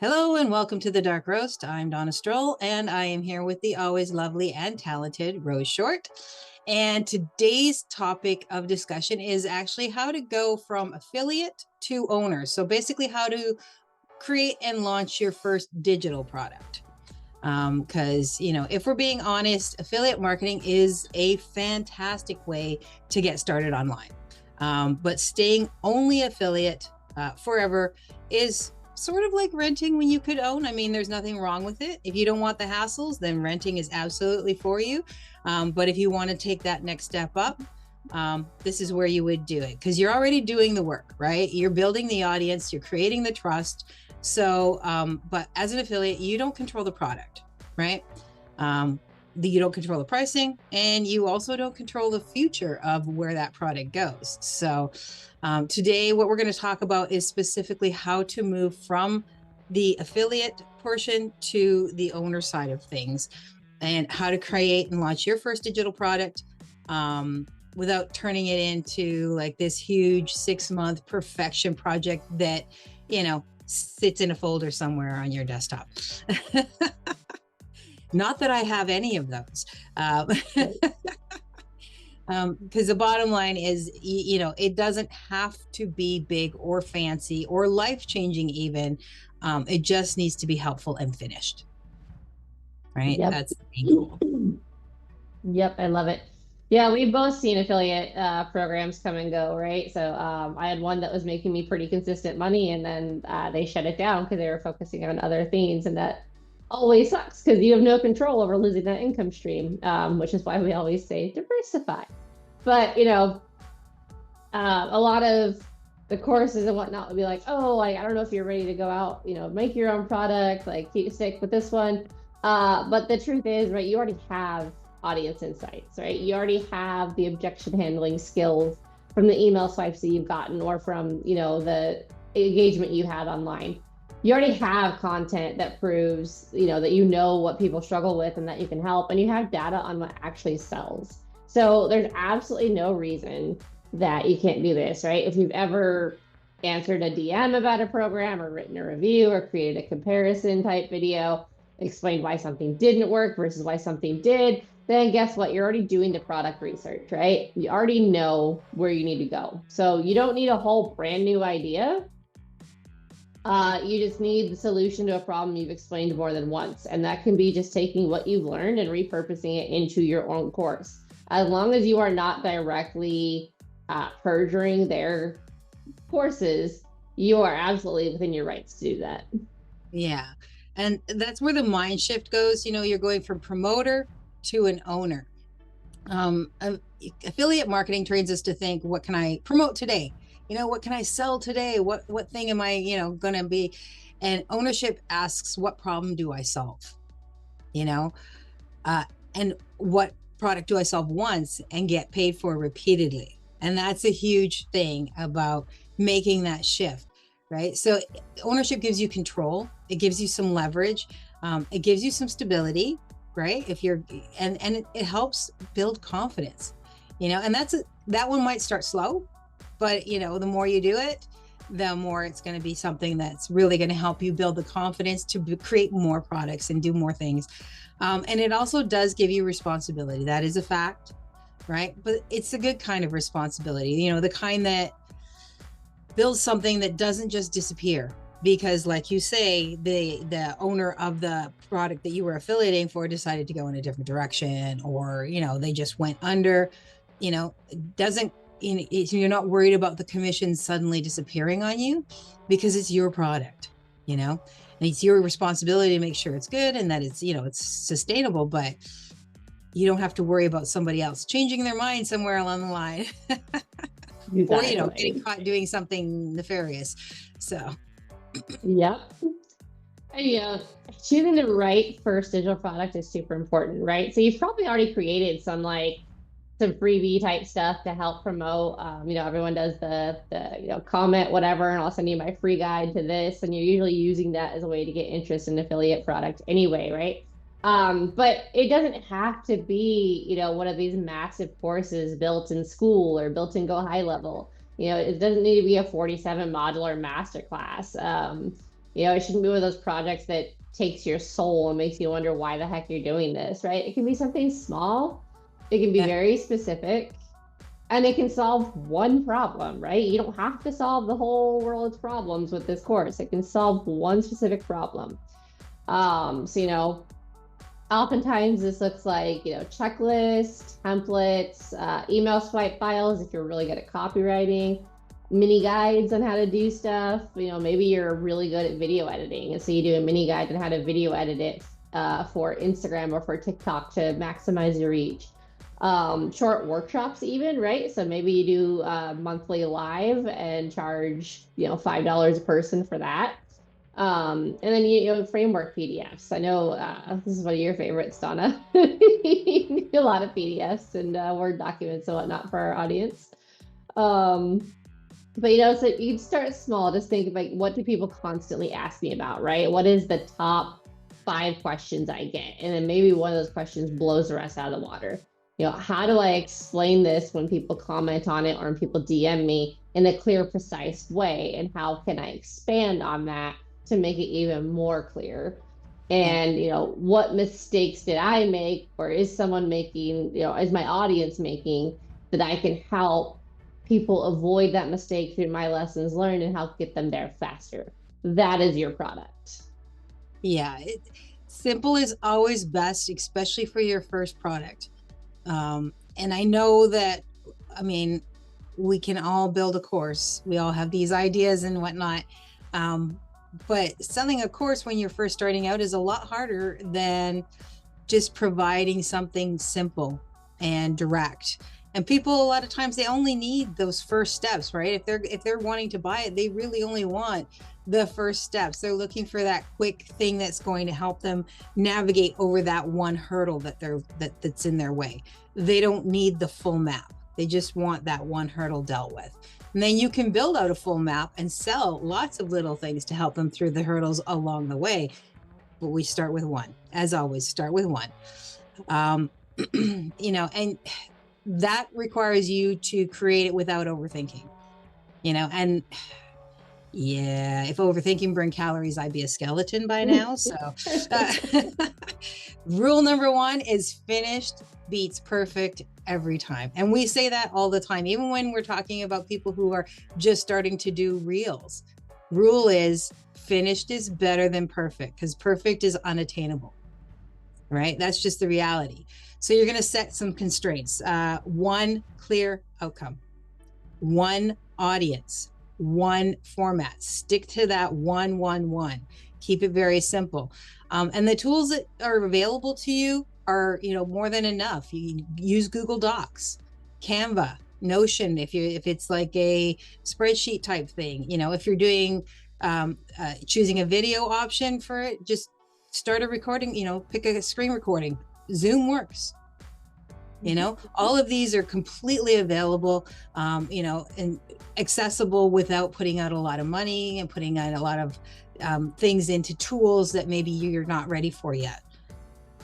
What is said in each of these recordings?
Hello and welcome to the Dark Roast. I'm Donna Stroll and I am here with the always lovely and talented Rose Short. And today's topic of discussion is actually how to go from affiliate to owner. So basically how to create and launch your first digital product. Because, if we're being honest, affiliate marketing is a fantastic way to get started online. But staying only affiliate forever is sort of like renting when you could own. I mean, there's nothing wrong with it. If you don't want the hassles, then renting is absolutely for you. But if you want to take that next step up, this is where you would do it because you're already doing the work, right? You're building the audience, you're creating the trust. So, but as an affiliate, you don't control the product, right? You don't control the pricing, and you also don't control the future of where that product goes. So today, what we're going to talk about is specifically how to move from the affiliate portion to the owner side of things, and how to create and launch your first digital product without turning it into like this huge 6-month perfection project that, sits in a folder somewhere on your desktop. Not that I have any of those. Because the bottom line is, it doesn't have to be big or fancy or life-changing even. It just needs to be helpful and finished. Right? Yep. That's cool. Yep, I love it. Yeah, we've both seen affiliate programs come and go, right? So I had one that was making me pretty consistent money, and then they shut it down because they were focusing on other things, and that always sucks because you have no control over losing that income stream, which is why we always say diversify. But a lot of the courses and whatnot would be like, oh, I don't know if you're ready to go out, make your own product, like stick with this one. But the truth is, right, you already have audience insights, right? You already have the objection handling skills from the email swipes that you've gotten, or from, the engagement you had online. You already have content that proves, that what people struggle with and that you can help, and you have data on what actually sells. So there's absolutely no reason that you can't do this, right? If you've ever answered a DM about a program, or written a review, or created a comparison type video, explained why something didn't work versus why something did, then guess what? You're already doing the product research, right? You already know where you need to go. So you don't need a whole brand new idea. You just need the solution to a problem you've explained more than once. And that can be just taking what you've learned and repurposing it into your own course. As long as you are not directly perjuring their courses, you are absolutely within your rights to do that. Yeah. And that's where the mind shift goes. You're going from promoter to an owner. Affiliate marketing trains us to think, what can I promote today? What can I sell today? What thing am I, going to be? And ownership asks, what problem do I solve? And what product do I solve once and get paid for repeatedly? And that's a huge thing about making that shift, right? So ownership gives you control. It gives you some leverage. It gives you some stability, right? And it helps build confidence, and that one might start slow, but the more you do it, the more it's going to be something that's really going to help you build the confidence to create more products and do more things. And it also does give you responsibility. That is a fact, right? But it's a good kind of responsibility, the kind that builds something that doesn't just disappear. Because like you say, the owner of the product that you were affiliating for decided to go in a different direction, or, they just went under, you're not worried about the commission suddenly disappearing on you, because it's your product, and it's your responsibility to make sure it's good and that it's, it's sustainable, but you don't have to worry about somebody else changing their mind somewhere along the line. Exactly. Or, getting caught doing something nefarious. So. Yep. And, choosing the right first digital product is super important, right? So you've probably already created some freebie type stuff to help promote. Everyone does the comment, whatever, and I'll send you my free guide to this. And you're usually using that as a way to get interest in affiliate product anyway, right? But it doesn't have to be, one of these massive courses built in school or built in Go High Level. It doesn't need to be a 47 modular masterclass. It shouldn't be one of those projects that takes your soul and makes you wonder why the heck you're doing this, right? It can be something small. It can be very specific, and it can solve one problem, right? You don't have to solve the whole world's problems with this course. It can solve one specific problem. So, oftentimes this looks like, checklists, templates, email swipe files if you're really good at copywriting, mini guides on how to do stuff. Maybe you're really good at video editing, and so you do a mini guide on how to video edit it for Instagram or for TikTok to maximize your reach. Short workshops even, right? So maybe you do monthly live and charge, $5 a person for that. And then framework PDFs. I know this is one of your favorites, Donna. You do a lot of PDFs and Word documents and whatnot for our audience. But so you start small. Just think like, what do people constantly ask me about, right? What is the top 5 questions I get? And then maybe one of those questions blows the rest out of the water. How do I explain this when people comment on it or when people DM me in a clear, precise way? And how can I expand on that to make it even more clear? And, what mistakes did I make, or is someone making, is my audience making, that I can help people avoid that mistake through my lessons learned and help get them there faster? That is your product. Yeah. Simple is always best, especially for your first product. And I know that, we can all build a course. We all have these ideas and whatnot. But selling a course when you're first starting out is a lot harder than just providing something simple and direct. And people, a lot of times, they only need those first steps, right? If they're wanting to buy it, they really only want the first steps. They're looking for that quick thing that's going to help them navigate over that one hurdle that's in their way. They don't need the full map. They just want that one hurdle dealt with. And then you can build out a full map and sell lots of little things to help them through the hurdles along the way. But we start with one. As always, start with one. And that requires you to create it without overthinking, and yeah, if overthinking burned calories, I'd be a skeleton by now. So rule number 1 is finished beats perfect every time. And we say that all the time, even when we're talking about people who are just starting to do reels. Rule is finished is better than perfect, because perfect is unattainable, right? That's just the reality. So you're going to set some constraints. 1 clear outcome, 1 audience, 1 format. Stick to that 1. Keep it very simple. And the tools that are available to you are, more than enough. You use Google Docs, Canva, Notion, if it's like a spreadsheet type thing. If you're doing choosing a video option for it, just start a recording, pick a screen recording. Zoom works. All of these are completely available, and accessible without putting out a lot of money and putting out a lot of things into tools that maybe you're not ready for yet.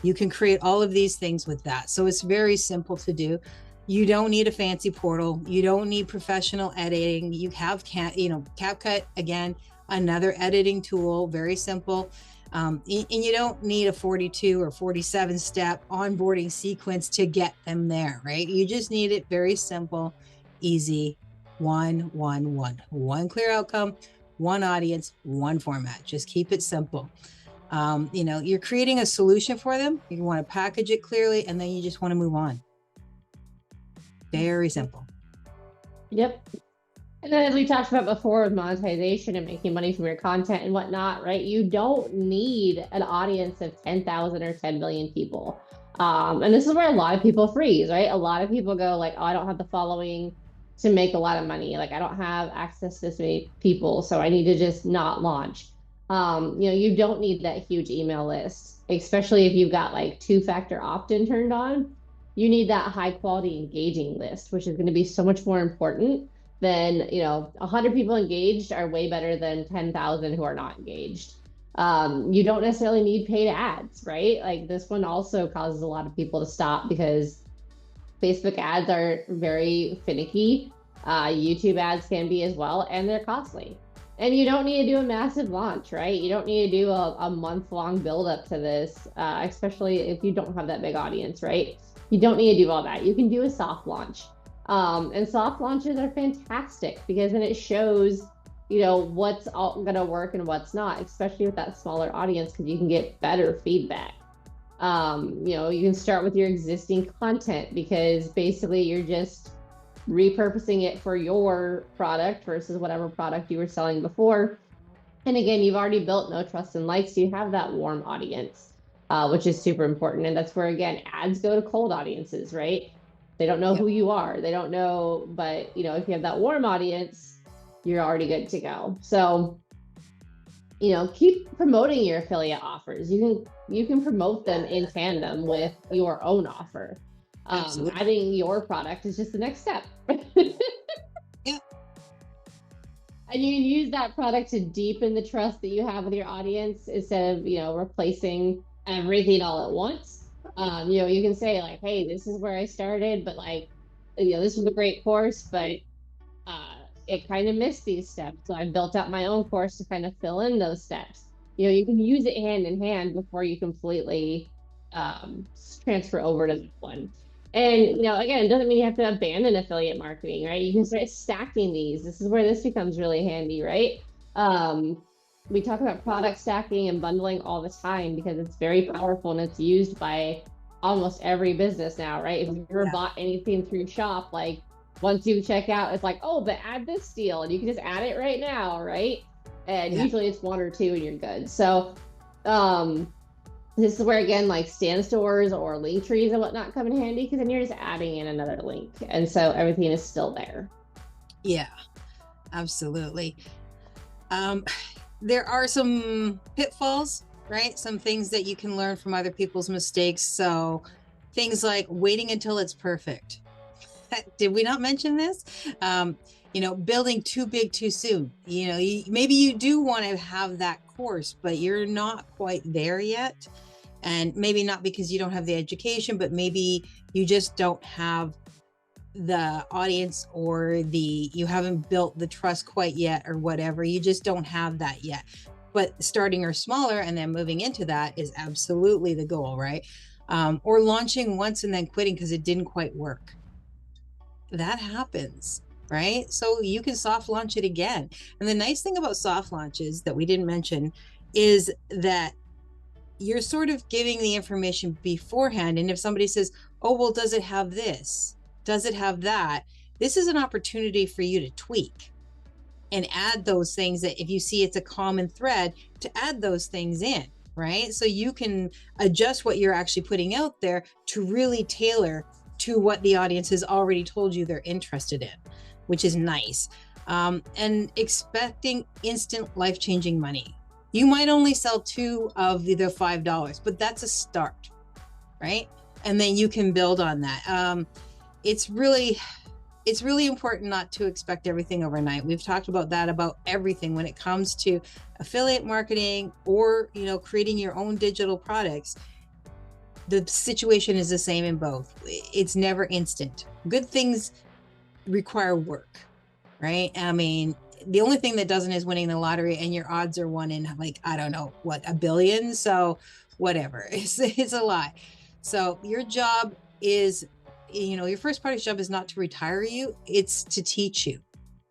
You can create all of these things with that. So it's very simple to do. You don't need a fancy portal. You don't need professional editing. You have CapCut, again, another editing tool, very simple. And you don't need a 42 or 47 step onboarding sequence to get them there, right? You just need it very simple, easy, 1 clear outcome, 1 audience, 1 format. Just keep it simple. You're creating a solution for them. You want to package it clearly, and then you just want to move on. Very simple. Yep. And then, as we talked about before, with monetization and making money from your content and whatnot, right? You don't need an audience of 10,000 or 10 million people. And this is where a lot of people freeze, right? A lot of people go like, oh, I don't have the following to make a lot of money. Like, I don't have access to this many people, so I need to just not launch. You don't need that huge email list, especially if you've got like 2-factor opt-in turned on. You need that high quality engaging list, which is going to be so much more important than, 100 people engaged are way better than 10,000 who are not engaged. You don't necessarily need paid ads, right? Like, this one also causes a lot of people to stop because Facebook ads are very finicky. YouTube ads can be as well, and they're costly. And you don't need to do a massive launch, right? You don't need to do a month-long build-up to this, especially if you don't have that big audience, right? You don't need to do all that. You can do a soft launch. And soft launches are fantastic because then it shows, what's all going to work and what's not, especially with that smaller audience, because you can get better feedback. You can start with your existing content because basically you're just repurposing it for your product versus whatever product you were selling before. And again, you've already built no trust and likes. So you have that warm audience, which is super important. And that's where, again, ads go to cold audiences, right? They don't know who you are. They don't know, but if you have that warm audience, you're already good to go. So, keep promoting your affiliate offers. You can promote them in tandem with your own offer. Adding your product is just the next step. Yeah. And you can use that product to deepen the trust that you have with your audience instead of, replacing everything all at once. You can say like, hey, this is where I started, but this was a great course, but it kind of missed these steps. So I built out my own course to kind of fill in those steps. You can use it hand in hand before you completely transfer over to that one. And, again, it doesn't mean you have to abandon affiliate marketing, right? You can start stacking these. This is where this becomes really handy, right? We talk about product stacking and bundling all the time because it's very powerful and it's used by almost every business now, right? If you've ever bought anything through Shop, once you check out, it's like, oh, but add this deal and you can just add it right now, right? And usually it's one or two and you're good. So, this is where, again, stand stores or link trees and whatnot come in handy because then you're just adding in another link. And so everything is still there. Yeah, absolutely. There are some pitfalls, right? Some things that you can learn from other people's mistakes. So things like waiting until it's perfect. Did we not mention this? Building too big too soon. Maybe you do want to have that course, but you're not quite there yet. And maybe not because you don't have the education, but maybe you just don't have the audience or you haven't built the trust quite yet or whatever. You just don't have that yet. But starting or smaller and then moving into that is absolutely the goal, right? Or launching once and then quitting because it didn't quite work. That happens, right? So you can soft launch it again. And the nice thing about soft launches that we didn't mention is that you're sort of giving the information beforehand. And if somebody says, oh, well, does it have this? Does it have that? This is an opportunity for you to tweak and add those things that if you see it's a common thread, to add those things in, right? So you can adjust what you're actually putting out there to really tailor to what the audience has already told you they're interested in, which is nice. And expecting instant life-changing money. You might only sell 2 of the $5, but that's a start, right? And then you can build on that. It's really important not to expect everything overnight. We've talked about that, about everything when it comes to affiliate marketing or, creating your own digital products. The situation is the same in both. It's never instant. Good things require work, right? I mean, the only thing that doesn't is winning the lottery, and your odds are 1 in I don't know what, a billion. So whatever, it's a lie. So your job is, your first party's job is not to retire you, it's to teach you.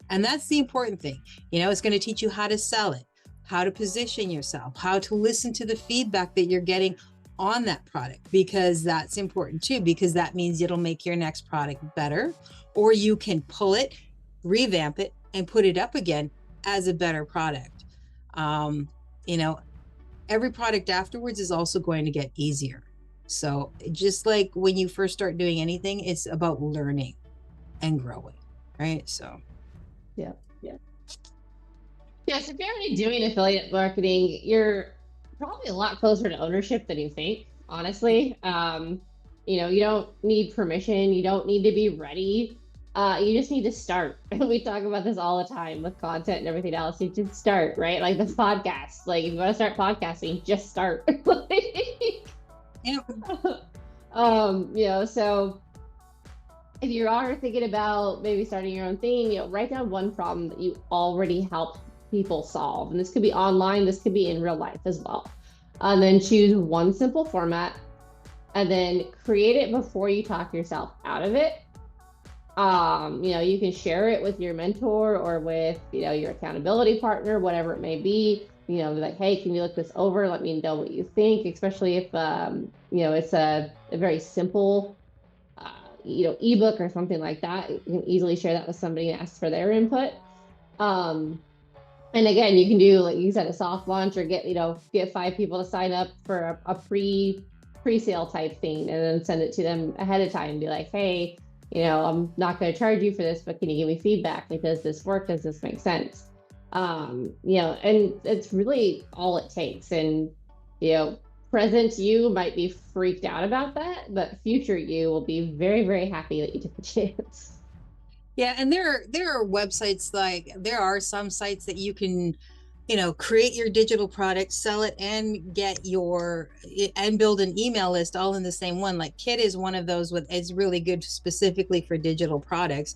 And that's the important thing. It's going to teach you how to sell it, how to position yourself, how to listen to the feedback that you're getting on that product, because that's important too, because that means it'll make your next product better, or you can pull it, revamp it, and put it up again as a better product. Every product afterwards is also going to get easier. So just like when you first start doing anything, it's about learning and growing, right? So yeah. So if you're already doing affiliate marketing, you're probably a lot closer to ownership than you think, honestly. You don't need permission, you don't need to be ready. You just need to start. We talk about this all the time with content and everything else. You just start, right? Like this podcast. If you want to start podcasting, just start. So if you are thinking about maybe starting your own thing, write down one problem that you already helped people solve. And this could be online, this could be in real life as well. And then choose one simple format and then create it before you talk yourself out of it. You can share it with your mentor or with, your accountability partner, whatever it may be, like, hey, can you look this over? Let me know what you think, especially if, it's a very simple, ebook or something like that. You can easily share that with somebody and ask for their input. And again, you can do, like you said, a soft launch or get 5 people to sign up for a pre-sale type thing and then send it to them ahead of time and be like, hey, I'm not going to charge you for this, but can you give me feedback? Like, does this work? Does this make sense? And it's really all it takes. And, present you might be freaked out about that, but future you will be very, very happy that you took the chance. Yeah, and there are websites, like there are some sites that you can, create your digital product, sell it, and build an email list all in the same one. Like Kit is one of those it's really good specifically for digital products,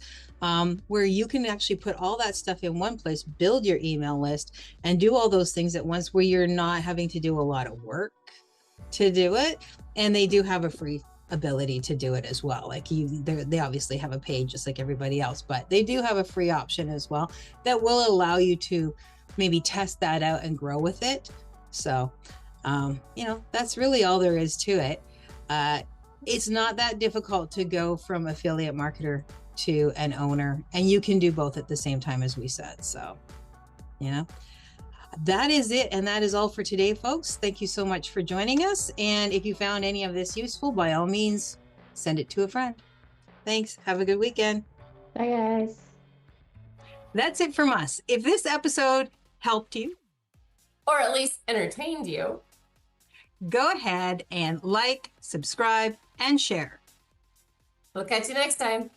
where you can actually put all that stuff in one place, build your email list, and do all those things at once, where you're not having to do a lot of work to do it. And they do have a free ability to do it as well. Like they obviously have a paid just like everybody else, but they do have a free option as well that will allow you to maybe test that out and grow with it. So, that's really all there is to it. It's not that difficult to go from affiliate marketer to an owner, and you can do both at the same time, as we said. So, that is it. And that is all for today, folks. Thank you so much for joining us. And if you found any of this useful, by all means, send it to a friend. Thanks. Have a good weekend. Bye, guys. That's it from us. If this episode helped you, or at least entertained you, go ahead and like, subscribe, and share. We'll catch you next time.